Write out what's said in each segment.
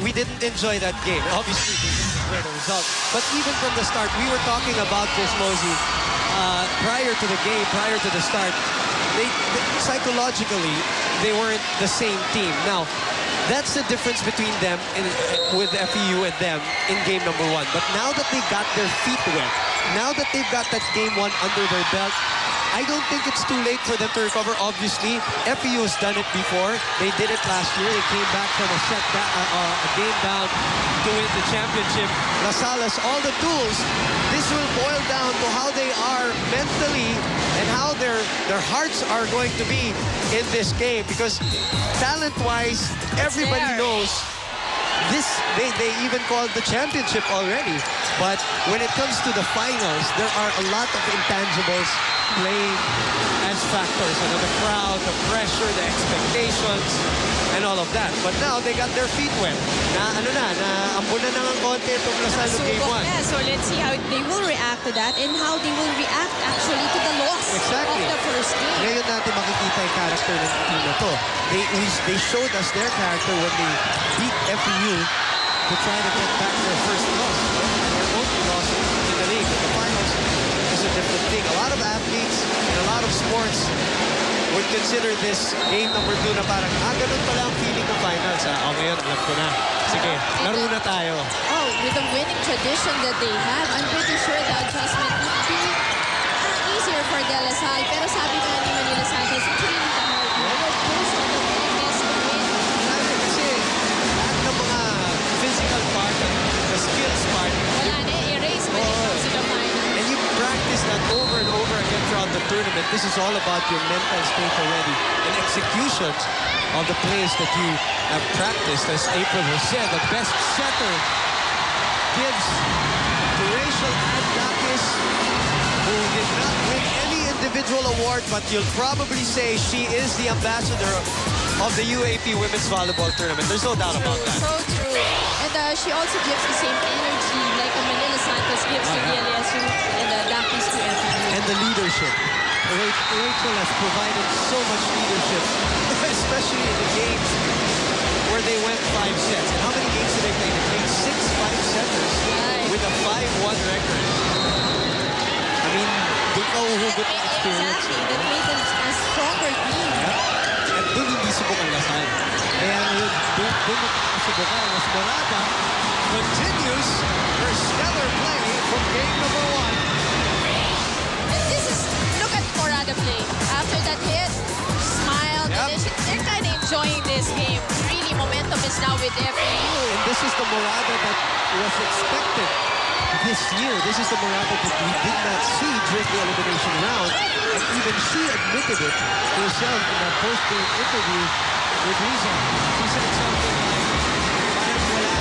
we didn't enjoy that game. Obviously, we didn't enjoy the result. But even from the start, we were talking about this, Mosey, prior to the game, prior to the start. Psychologically, they weren't the same team. Now, that's the difference between them with FEU and them in game number 1. But now that they got their feet wet, now that they've got that game 1 under their belt, I don't think it's too late for them to recover. Obviously, FEU has done it before. They did it last year. They came back from a game down to win the championship. La Salle has all the tools. This will boil down to how they are mentally and how their hearts are going to be in this game. Because talent-wise, everybody knows this. They even called the championship already. But when it comes to the finals, there are a lot of intangibles playing as factors. You know, the crowd, the pressure, the expectations, and all of that. But now they got their feet wet. Naambunan na ng konti itong La Salle game 1. Yeah, so let's see how they will react to that and how they will react actually to the loss of the first game. Ngayon natin makikita yung character ng team na to. They showed us their character when they beat FEU to try to get back their first loss. Their only loss in the league. The finals is a different thing. A lot of athletes and a lot of sports would consider this game number 2 na parang, ganun pala ang feeling ng finals. Ngayon, alam ko na. Sige, laro na tayo. Oh, with the winning tradition that they have, I'm pretty sure the adjustment would be easier for De La Salle. Pero sabi nga ni Manila Santos, it's really the hard work. Those are the willingness to win. Kasi lahat ng mga physical part, the skills part, wala na, erase when it comes to the final. And you practice that over and over again throughout the tournament. This is all about your mental state already and execution of the plays that you have practiced. As April has said, the best setter gives to Rachel Adakis, who did not win any individual award, but you'll probably say she is the ambassador of the UAAP Women's Volleyball Tournament. There's no doubt about that. So true. And she also gives the same energy like Manila Santos gives to DLSU and Dakis to FEU. And the leadership. Rachel has provided so much leadership, especially in the games where they went 5 sets. And how many games did they play? They played 6 5-setters with a 5-1 record. I mean, doon ka uhugot ng experience. Exactly. That made them a stronger team. Yeah. At doon hindi subukan La Salle. Kaya doon subukan mas Morada continues her stellar play from game number 1. Look at Morada play. After that hit, smiled, and then they're kind of enjoying this game. Really, momentum is now with FEU. And this is the Morada that was expected this year. This is the Morada that we did not see during the elimination round. And even she admitted it herself in a post-game interview with Riza. She said something like, parang wala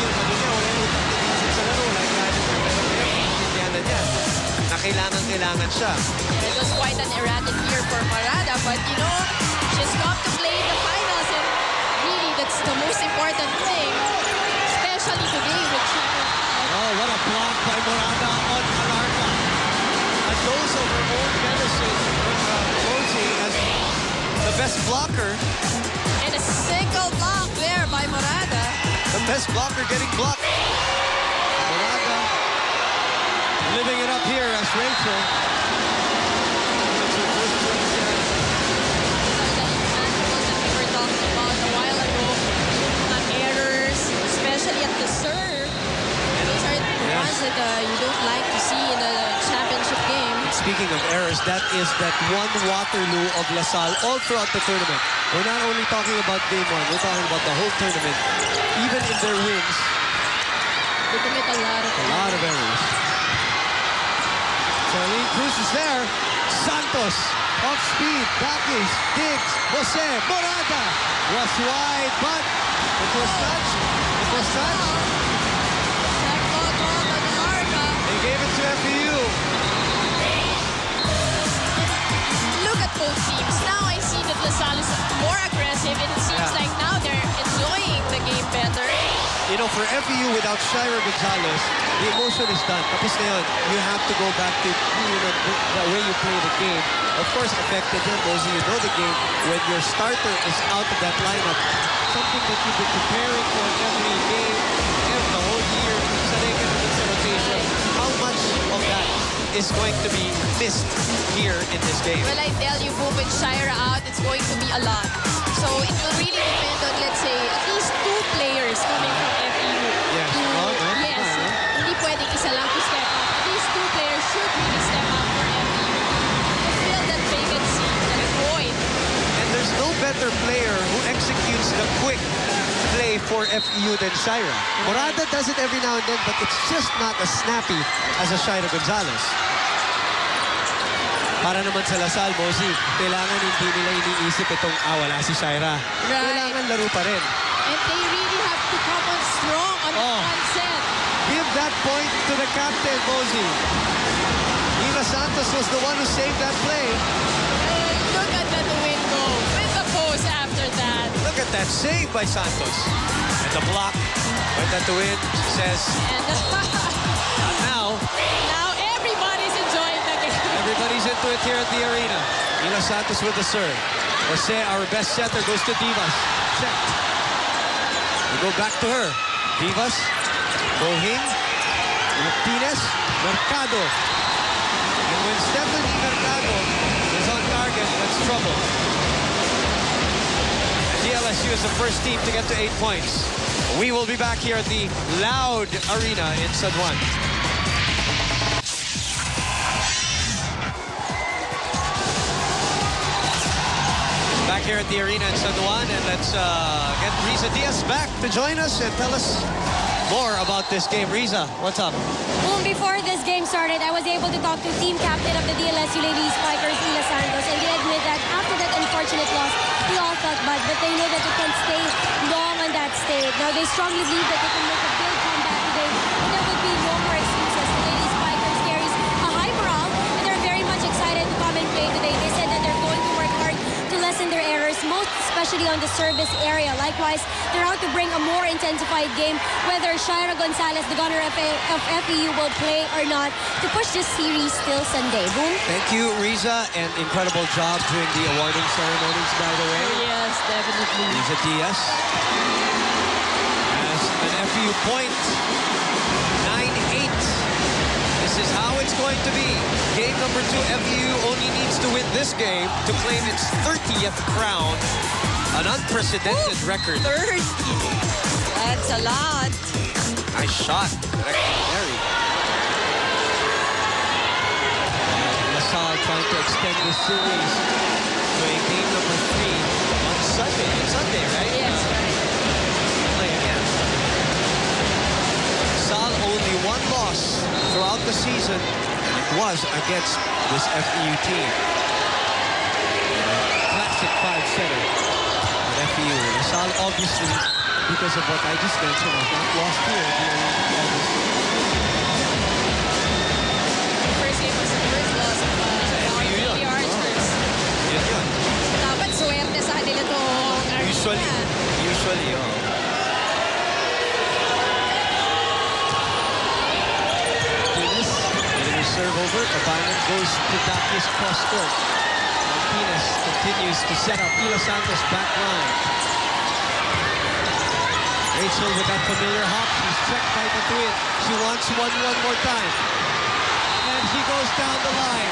yung pagdating sa laro. Like, pero niya na kailangan siya. It was quite an erratic year for Morada, but you know, she's come to play in the finals, and really that's the most important thing, especially today with China. Oh, what a block by Morada on Alarca. A dose of her own medicine, Rosie as the best blocker. And a single block there by Morada. The best blocker getting blocked. Morada living it up here as Rachel. It's her first win set. That we were talking about a while ago. Mga errors, especially at the serve. Those are the ones that you don't like to see in a championship game. Speaking of errors, that is that one Waterloo of La Salle all throughout the tournament. We're not only talking about game 1, we're talking about the whole tournament. Even in their wins, They commit a lot of errors. Charlene Cruz is there. Santos, off speed, Dakis, Diggs, Jose, Morada was wide, but it was touched. They gave it to FEU. Look at both teams. Now I see that La Salle is more aggressive, and it seems like now they're enjoying the game better. You know, for FEU without Shira Gonzalez, the emotion is done. Tapos na yun, you have to go back to the way you play the game. Of course, affected them, Mosey, you know the game. When your starter is out of that lineup, something that you've been preparing for every is going to be missed here in this game? Well, I tell you, Boom, with Shira out, it's going to be a lot. So it will really depend on, let's say, at least 2 players coming from FEU. Yes. Yes. Hindi pwedeng isa lang to step up. At least 2 players should really step up for FEU to fill that vacancy, that void. And there's no better player who executes the quick play for FEU than Shira. Morada does it every now and then, but it's just not as snappy as a Shira Gonzalez. Para naman sa Lasal, Mosi, kailangan hindi nila iniisip itong, wala si Shira. Right. Kailangan laro pa rin. And they really have to come on strong on the front set. Give that point to the captain, Mosi. Ina Santos was the one who saved that play. And look at that win go with the post after that. Look at that save by Santos. And the block went at the win, she says. And Now everybody's enjoying the game. everybody's into it here at the arena. Ina Santos with the serve. Jose, our best setter, goes to Divas. Checked. We go back to her. Divas, Bohing, Martinez, Mercado. And when Stephanie Mercado is on target, that's trouble. And DLSU is the first team to get to 8 points. We will be back here at the Loud Arena in San Juan. Back here at the arena in San Juan, and let's get Riza Diaz back to join us and tell us more about this game. Riza, what's up? Boom, before this game started, I was able to talk to team captain of the DLSU Ladies Spikers, Ila Santos, and they admit that after that unfortunate loss, we all felt bad, but they know that they can stay long on that state. Now, they strongly believe that they can make a big comeback today, and there would be no more excuses. The Ladies Spikers carries a high morale, and they're very much excited to come and play today. They said that they're going to work hard to lessen their errors, most especially on the service area. Likewise, they're out to bring a more intensified game, whether Shira Gonzalez, the gunner of FEU, will play or not, to push this series till Sunday. Boom. Thank you, Riza, and incredible job during the awarding ceremonies, by the way. Yes, definitely. Riza Diaz has an FEU point, 9-8. This is how it's going to be. Game number 2, FEU only needs to win this game to claim its 30th crown. An unprecedented record. 30. That's a lot. Nice shot. Directed Mary. LaSalle trying to extend this series to a game number 3 on Sunday. It's Sunday, right? Yes, right. Play again. LaSalle only 1 loss throughout the season. It was against this FEU team. Classic 5-setter. FEU. LaSalle, obviously, because of what I just mentioned, has not lost here. First game was the first loss of the Archers. Yun. Dapat swerte sa kanila itong Usually, oh. Martinez, getting his serve over. Cabanan goes to Dakis cross court. Martinez continues to set up Ila Santos back line. Rachel with that familiar hop. She's checked by the twin. She wants one more time. And she goes down the line.